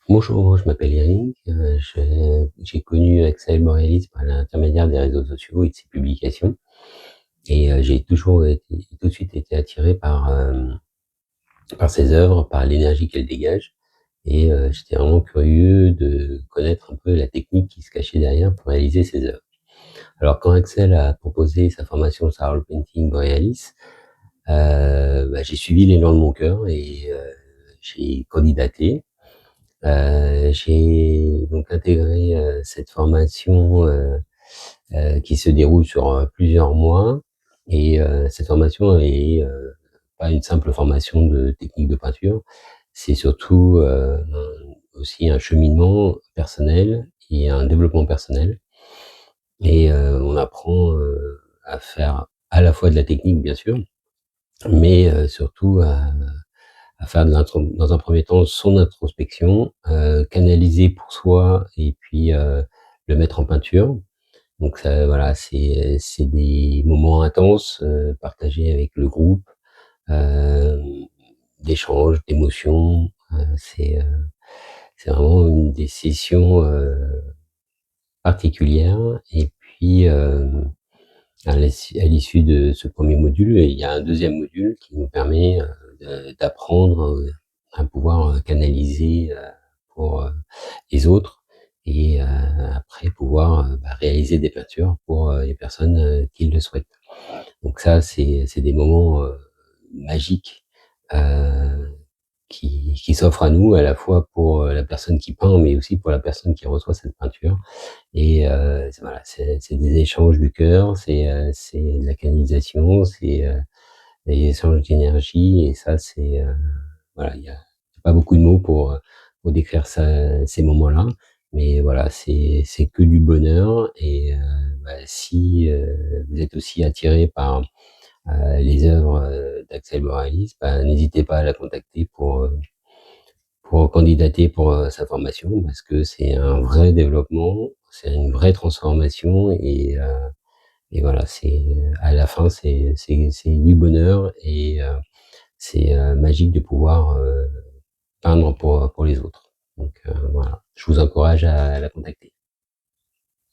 Bonjour, je m'appelle Eric. J'ai connu Axel Borealis par l'intermédiaire des réseaux sociaux et de ses publications. Et j'ai tout de suite été attiré par ses œuvres, par l'énergie qu'elle dégage. Et j'étais vraiment curieux de connaître un peu la technique qui se cachait derrière pour réaliser ses œuvres. Alors quand Axel a proposé sa formation Soul Painting Borealis, j'ai suivi l'élan de mon cœur et j'ai candidaté. J'ai donc intégré cette formation qui se déroule sur plusieurs mois. Et cette formation est pas une simple formation de technique de peinture, c'est surtout aussi un cheminement personnel et un développement personnel. Et on apprend à faire à la fois de la technique, bien sûr, mais surtout à faire dans un premier temps son introspection, canaliser pour soi et puis le mettre en peinture. Donc ça, voilà, c'est des moments intenses partagés avec le groupe, euh, d'échanges, d'émotions. C'est vraiment une des sessions particulières. Et puis à l'issue de ce premier module, il y a un deuxième module qui nous permet d'apprendre à pouvoir canaliser pour les autres et après pouvoir réaliser des peintures pour les personnes qui le souhaitent. Donc ça, c'est des moments magiques euh, qui s'offrent à nous, à la fois pour la personne qui peint, mais aussi pour la personne qui reçoit cette peinture. Et voilà, c'est des échanges du cœur, c'est de la canalisation, c'est des échanges d'énergie. Et ça, voilà, il y a pas beaucoup de mots pour décrire ça, ces moments-là. Mais voilà, c'est que du bonheur. Et si vous êtes aussi attiré par les œuvres d'Axel Borealis, n'hésitez pas à la contacter pour candidater pour sa formation, parce que c'est un vrai développement, c'est une vraie transformation. Et voilà, c'est à la fin, c'est du bonheur. Et c'est magique de pouvoir peindre pour les autres. Donc voilà, je vous encourage à la contacter.